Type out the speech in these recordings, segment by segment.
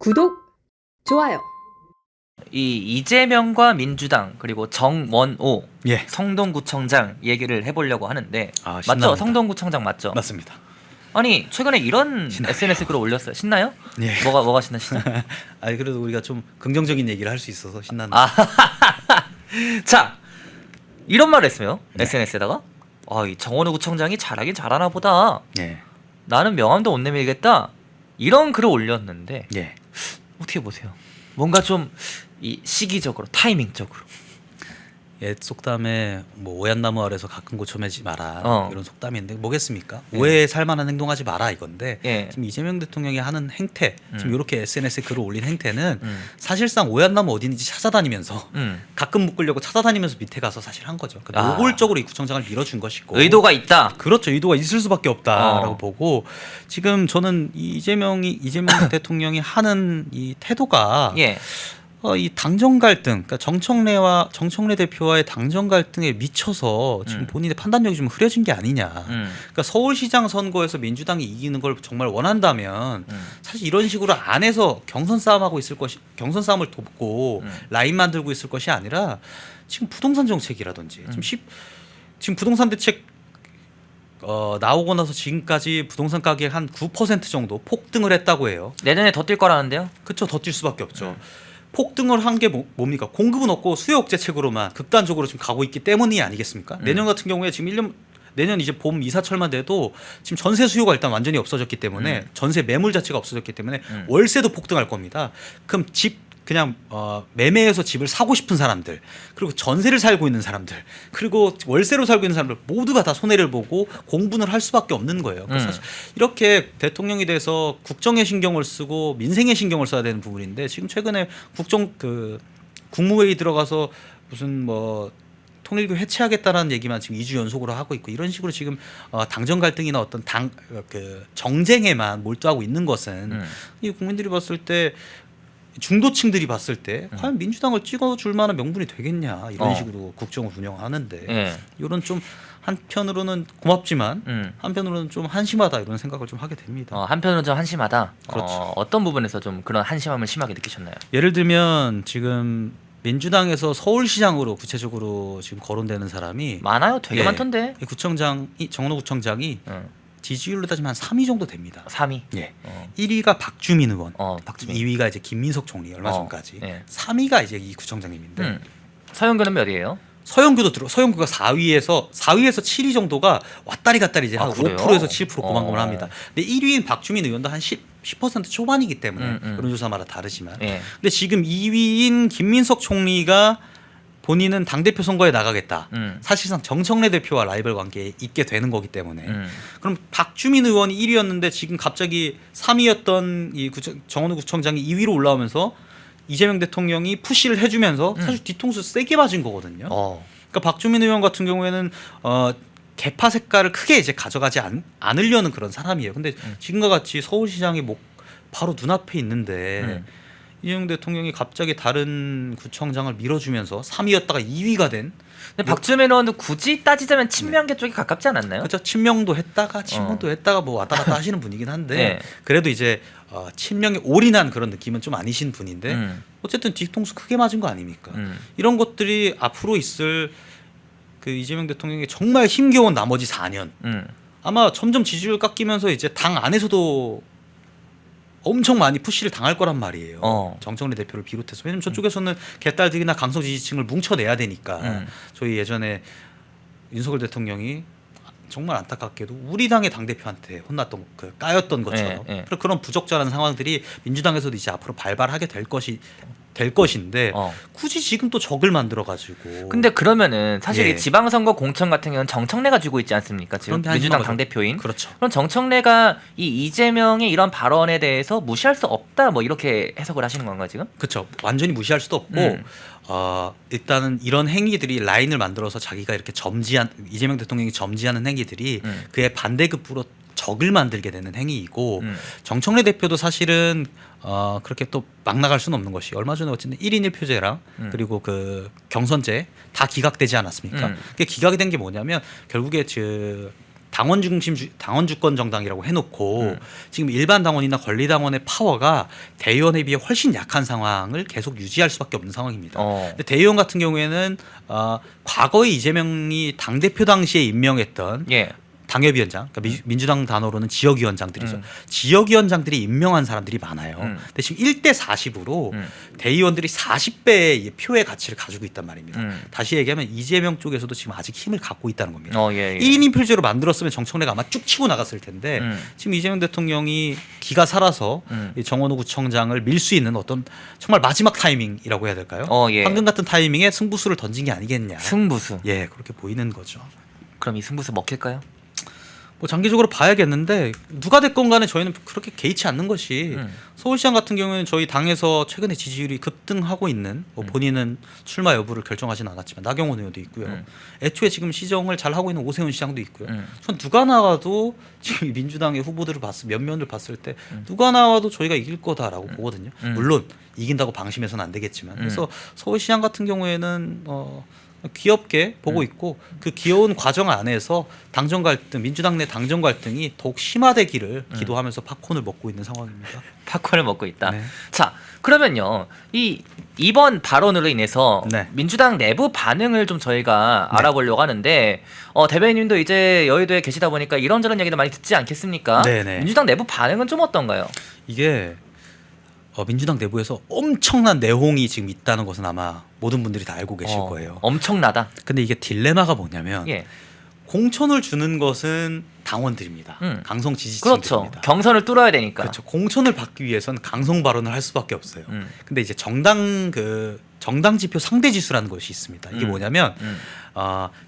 구독, 좋아요. 이 이재명과 민주당 그리고 정원오 예. 성동구청장 얘기를 해보려고 하는데 아, 맞죠? 신납니다. 성동구청장 맞죠? 맞습니다. 아니 최근에 이런 신나요. SNS 글을 올렸어요. 신나요? 예. 뭐가 신나시죠? 아니 그래도 우리가 좀 긍정적인 얘기를 할 수 있어서 신난다. 아, 자 이런 말을 했어요. 네. SNS에다가 이 정원호 구청장이 잘하긴 잘하나 보다. 예. 나는 명함도 못 내밀겠다. 이런 글을 올렸는데 예. 어떻게 보세요? 뭔가 좀 이 시기적으로 타이밍적으로 옛 속담에 뭐 오얏나무 아래서 가끔 고쳐 매지 마라 이런 속담이 있는데 뭐겠습니까? 예. 오해에 살만한 행동하지 마라 이건데 예. 지금 이재명 대통령이 하는 행태 지금 이렇게 SNS에 글을 올린 행태는 사실상 오얏나무 어디 있는지 찾아다니면서 가끔 묶으려고 찾아다니면서 밑에 가서 사실 한 거죠. 그러니까 노골적으로 이 구청장을 밀어준 것이고 의도가 있다. 그렇죠. 의도가 있을 수밖에 없다라고 보고 지금 저는 이재명 대통령이 하는 이 태도가 예. 이 당정 갈등, 그러니까 정청래 대표와의 당정 갈등에 미쳐서 지금 본인의 판단력이 좀 흐려진 게 아니냐. 그러니까 서울시장 선거에서 민주당이 이기는 걸 정말 원한다면 사실 이런 식으로 안에서 경선 싸움을 돕고 라인 만들고 있을 것이 아니라 지금 부동산 정책이라든지 지금 부동산 대책 나오고 나서 지금까지 부동산 가격 한 9% 정도 폭등을 했다고 해요. 내년에 더 뛸 거라는데요? 그렇죠. 더 뛸 수밖에 없죠. 폭등을 한 게 뭡니까? 공급은 없고 수요 억제책으로만 극단적으로 지금 가고 있기 때문이 아니겠습니까? 내년 같은 경우에 지금 내년 이제 봄 이사철만 돼도 지금 전세 수요가 일단 완전히 없어졌기 때문에 전세 매물 자체가 없어졌기 때문에 월세도 폭등할 겁니다. 그럼 그냥 매매해서 집을 사고 싶은 사람들, 그리고 전세를 살고 있는 사람들, 그리고 월세로 살고 있는 사람들 모두가 다 손해를 보고 공분을 할 수밖에 없는 거예요. 사실 이렇게 대통령이 돼서 국정에 신경을 쓰고 민생에 신경을 써야 되는 부분인데 지금 최근에 국무회의 들어가서 무슨 뭐 통일교 해체하겠다라는 얘기만 지금 2주 연속으로 하고 있고 이런 식으로 지금 당정 갈등이나 어떤 정쟁에만 몰두하고 있는 것은 이 국민들이 봤을 때 중도층들이 봤을 때 과연 민주당을 찍어줄 만한 명분이 되겠냐 이런 식으로 국정을 운영하는데 이런 좀 한편으로는 고맙지만 한편으로는 좀 한심하다 이런 생각을 좀 하게 됩니다. 한편으로는 좀 한심하다. 그렇죠. 어떤 부분에서 좀 그런 한심함을 심하게 느끼셨나요? 예를 들면 지금 민주당에서 서울시장으로 구체적으로 지금 거론되는 사람이 많아요. 되게 많던데. 이 정원호 구청장이 지지율로 따지면 한 3위 정도 됩니다. 3위. 예. 1위가 박주민 의원, 박주민. 2위가 이제 김민석 총리 얼마 전까지, 예. 3위가 이제 이 구청장님인데 서영교는 몇이에요? 서영교가 4위에서 7위 정도가 왔다리 갔다리 이제 한 그래요? 5%에서 7% 고만고만 합니다. 근데 1위인 박주민 의원도 한 10% 초반이기 때문에 여론조사마다 다르지만. 근데 지금 2위인 김민석 총리가 본인은 당대표 선거에 나가겠다. 사실상 정청래 대표와 라이벌 관계에 있게 되는 거기 때문에. 그럼 박주민 의원이 1위였는데 지금 갑자기 3위였던 이 정원호 구청장이 2위로 올라오면서 이재명 대통령이 푸시를 해주면서 사실 뒤통수 세게 맞은 거거든요. 그러니까 박주민 의원 같은 경우에는 개파 색깔을 크게 이제 가져가지 않으려는 그런 사람이에요. 근데 지금과 같이 서울시장이 바로 눈앞에 있는데 이재명 대통령이 갑자기 다른 구청장을 밀어주면서 3위였다가 2위가 된. 근데 박주민 의원도 굳이 따지자면 친명계 쪽에 가깝지 않았나요? 그렇죠. 친명도 했다가 친문도 했다가 뭐 왔다 갔다 하시는 분이긴 한데 그래도 이제 친명에 올인한 그런 느낌은 좀 아니신 분인데 어쨌든 뒤통수 크게 맞은 거 아닙니까? 이런 것들이 앞으로 있을 그 이재명 대통령이 정말 힘겨운 나머지 4년 아마 점점 지지율 깎이면서 이제 당 안에서도 엄청 많이 푸시를 당할 거란 말이에요. 정청래 대표를 비롯해서. 왜냐면 저쪽에서는 개딸들이나 강성 지지층을 뭉쳐내야 되니까. 저희 예전에 윤석열 대통령이 정말 안타깝게도 우리 당의 당대표한테 혼났던 까였던 것처럼 그런 부적절한 상황들이 민주당에서도 이제 앞으로 발발하게 될 것인데 굳이 지금 또 적을 만들어 가지고. 근데 그러면은 사실 이 지방선거 공천 같은 경우는 정청래가 쥐고 있지 않습니까? 지금 민주당 당대표인. 그렇죠. 그럼 정청래가 이 이재명의 이런 발언에 대해서 무시할 수 없다 뭐 이렇게 해석을 하시는 건가요 지금? 그렇죠. 완전히 무시할 수도 없고 일단은 이런 행위들이 라인을 만들어서 자기가 이렇게 이재명 대통령이 점지하는 행위들이 그의 반대급부로 적을 만들게 되는 행위이고 정청래 대표도 사실은 그렇게 또 막 나갈 수는 없는 것이 얼마 전에 어쨌든 1인 1표제랑 그리고 그 경선제 다 기각되지 않았습니까? 그게 기각이 된 게 뭐냐면 결국에 당원 주권 정당이라고 해놓고 지금 일반 당원이나 권리 당원의 파워가 대의원에 비해 훨씬 약한 상황을 계속 유지할 수밖에 없는 상황입니다. 근데 대의원 같은 경우에는 과거에 이재명이 당 대표 당시에 임명했던 예. 당협위원장, 그러니까 민주당 단어로는 지역위원장들이죠. 지역위원장들이 임명한 사람들이 많아요. 근데 지금 1대 40으로 대의원들이 40배의 표의 가치를 가지고 있단 말입니다. 다시 얘기하면 이재명 쪽에서도 지금 아직 힘을 갖고 있다는 겁니다. 예. 1인 표제로 만들었으면 정청래가 아마 쭉 치고 나갔을 텐데 지금 이재명 대통령이 기가 살아서 이 정원호 구청장을 밀 수 있는 어떤 정말 마지막 타이밍이라고 해야 될까요? 예. 방금 같은 타이밍에 승부수를 던진 게 아니겠냐. 승부수. 예, 그렇게 보이는 거죠. 그럼 이 승부수 먹힐까요? 뭐 장기적으로 봐야겠는데 누가 됐건 간에 저희는 그렇게 개의치 않는 것이 서울시장 같은 경우에는 저희 당에서 최근에 지지율이 급등하고 있는 뭐 본인은 출마 여부를 결정하지는 않았지만 나경원 의원도 있고요. 애초에 지금 시정을 잘 하고 있는 오세훈 시장도 있고요. 전 누가 나와도 지금 민주당의 후보들을 몇 면을 봤을 때 누가 나와도 저희가 이길 거다라고 보거든요. 물론 이긴다고 방심해서는 안 되겠지만 그래서 서울시장 같은 경우에는 귀엽게 보고 있고 그 귀여운 과정 안에서 당정 갈등, 민주당 내 당정 갈등이 더욱 심화되기를 기도하면서 팝콘을 먹고 있는 상황입니다. 팝콘을 먹고 있다. 네. 자, 그러면요. 이번 발언으로 인해서 네. 민주당 내부 반응을 좀 저희가 알아보려고 하는데 대변인님도 이제 여의도에 계시다 보니까 이런저런 얘기도 많이 듣지 않겠습니까? 네네. 민주당 내부 반응은 좀 어떤가요? 이게 민주당 내부에서 엄청난 내홍이 지금 있다는 것은 아마 모든 분들이 다 알고 계실 거예요. 엄청나다. 근데 이게 딜레마가 뭐냐면 예. 공천을 주는 것은 당원들입니다. 강성 그렇죠. 지지층들입니다. 경선을 뚫어야 되니까. 그렇죠. 공천을 받기 위해서는 강성 발언을 할 수밖에 없어요. 근데 이제 정당 지표 상대 지수라는 것이 있습니다. 이게 뭐냐면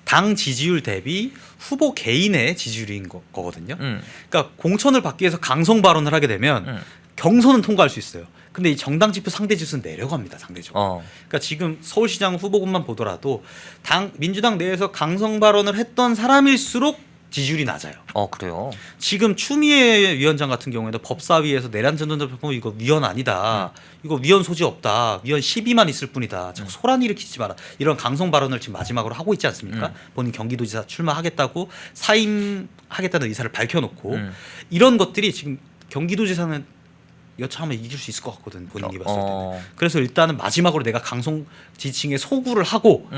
당 지지율 대비 후보 개인의 지지율인 거거든요. 그러니까 공천을 받기 위해서 강성 발언을 하게 되면 경선은 통과할 수 있어요. 근데 이 정당 지표 상대 지수는 내려갑니다. 상대적으로. 그러니까 지금 서울시장 후보군만 보더라도 민주당 내에서 강성 발언을 했던 사람일수록 지지율이 낮아요. 그래요. 지금 추미애 위원장 같은 경우에도 법사위에서 내란 전전대표 이거 위헌 아니다. 이거 위헌 소지 없다. 위헌 12만 있을 뿐이다. 자꾸 소란 일으키지 마라. 이런 강성 발언을 지금 마지막으로 하고 있지 않습니까? 본인 경기도지사 출마하겠다고 사임하겠다는 의사를 밝혀놓고 이런 것들이 지금 경기도지사는 여차하면 이길 수 있을 것 같거든 본인이 봤을 때는. 그래서 일단은 마지막으로 내가 강성 지지층에 소구를 하고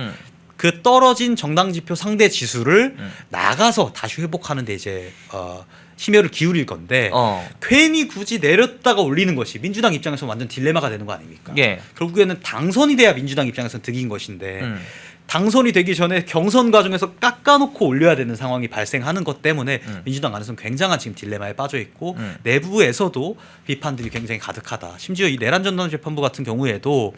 그 떨어진 정당 지표 상대 지수를 나가서 다시 회복하는 데 이제 심혈을 기울일 건데 괜히 굳이 내렸다가 올리는 것이 민주당 입장에서 완전 딜레마가 되는 거 아닙니까? 예. 결국에는 당선이 돼야 민주당 입장에서는 득인 것인데 당선이 되기 전에 경선 과정에서 깎아놓고 올려야 되는 상황이 발생하는 것 때문에 민주당 안에서는 굉장한 지금 딜레마에 빠져 있고 내부에서도 비판들이 굉장히 가득하다. 심지어 이 내란 전담 재판부 같은 경우에도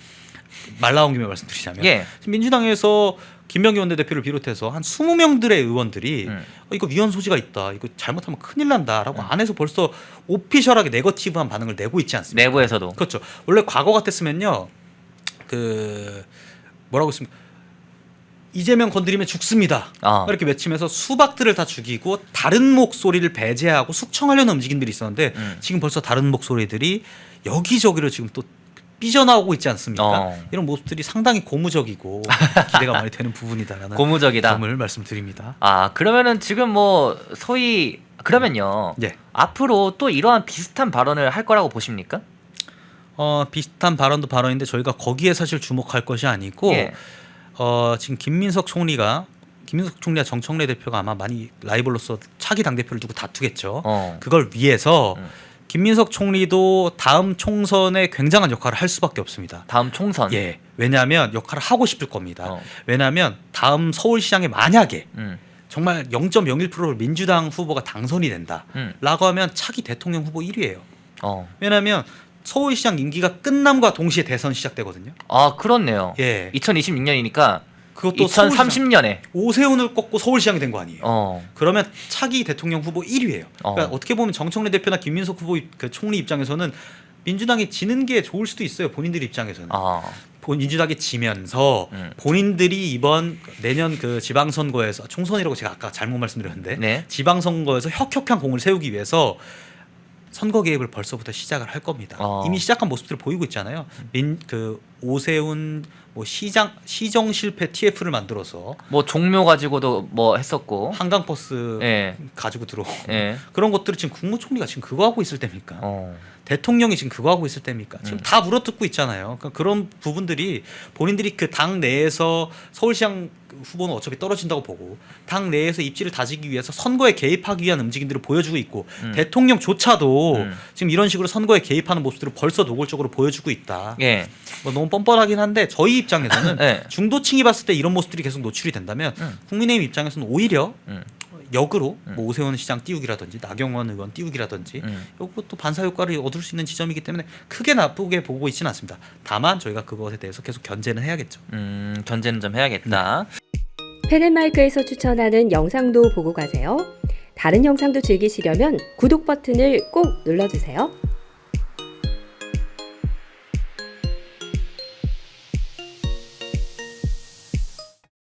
말 나온 김에 말씀드리자면 예. 지금 민주당에서 김명기 원내대표를 비롯해서 한 20명들의 의원들이 이거 위헌 소지가 있다. 이거 잘못하면 큰일 난다라고 안에서 벌써 오피셜하게 네거티브한 반응을 내고 있지 않습니까? 내부에서도. 그렇죠. 원래 과거 같았으면요. 뭐라고 했습니까? 이재명 건드리면 죽습니다. 이렇게 외치면서 수박들을 다 죽이고 다른 목소리를 배제하고 숙청하려는 움직임들이 있었는데 지금 벌써 다른 목소리들이 여기저기로 지금 또 삐져나오고 있지 않습니까? 이런 모습들이 상당히 고무적이고 기대가 많이 되는 부분이다라는 고무적이다. 점을 말씀드립니다. 그러면은 지금 뭐 소위 그러면요. 예. 앞으로 또 이러한 비슷한 발언을 할 거라고 보십니까? 비슷한 발언도 발언인데 저희가 거기에 사실 주목할 것이 아니고 예. 지금 김민석 총리와 정청래 대표가 아마 많이 라이벌로서 차기 당대표를 두고 다투겠죠. 그걸 위해서 김민석 총리도 다음 총선에 굉장한 역할을 할 수밖에 없습니다. 다음 총선. 예. 왜냐하면 역할을 하고 싶을 겁니다. 왜냐하면 다음 서울시장에 만약에 정말 0.01%로 민주당 후보가 당선이 된다라고 하면 차기 대통령 후보 1위예요. 왜냐하면 서울시장 임기가 끝남과 동시에 대선 시작되거든요. 그렇네요. 예. 2026년이니까 그것도 2030년에 오세훈을 꺾고 서울시장이 된 거 아니에요. 그러면 차기 대통령 후보 1위예요. 그러니까 어떻게 보면 정청래 대표나 김민석 후보 그 총리 입장에서는 민주당이 지는 게 좋을 수도 있어요. 본인들 입장에서는. 민주당이 지면서 본인들이 이번 내년 그 지방선거에서 총선이라고 제가 아까 잘못 말씀드렸는데 네. 지방선거에서 혁혁한 공을 세우기 위해서 선거 개입을 벌써부터 시작을 할 겁니다. 이미 시작한 모습들을 보이고 있잖아요. 오세훈 뭐 시정 실패 TF를 만들어서 뭐 종묘 가지고도 뭐 했었고 한강버스 예. 가지고 들어오고 예. 그런 것들을 지금 국무총리가 지금 그거 하고 있을 때입니까? 어. 대통령이 지금 그거 하고 있을 때입니까? 지금 다 물어뜯고 있잖아요. 그러니까 그런 부분들이 본인들이 그 당 내에서 서울시장 후보는 어차피 떨어진다고 보고 당 내에서 입지를 다지기 위해서 선거에 개입하기 위한 움직임들을 보여주고 있고 대통령조차도 지금 이런 식으로 선거에 개입하는 모습들을 벌써 노골적으로 보여주고 있다. 예. 뭐 너무 뻔뻔하긴 한데 저희 입장에서는 예. 중도층이 봤을 때 이런 모습들이 계속 노출이 된다면 국민의힘 입장에서는 오히려 역으로 뭐 오세훈 시장 띄우기라든지 나경원 의원 띄우기라든지 이것도 반사 효과를 얻을 수 있는 지점이기 때문에 크게 나쁘게 보고 있지는 않습니다. 다만 저희가 그것에 대해서 계속 견제는 해야겠죠. 견제는 좀 해야겠다. 펜앤마이크에서 추천하는 영상도 보고 가세요. 다른 영상도 즐기시려면 구독 버튼을 꼭 눌러주세요.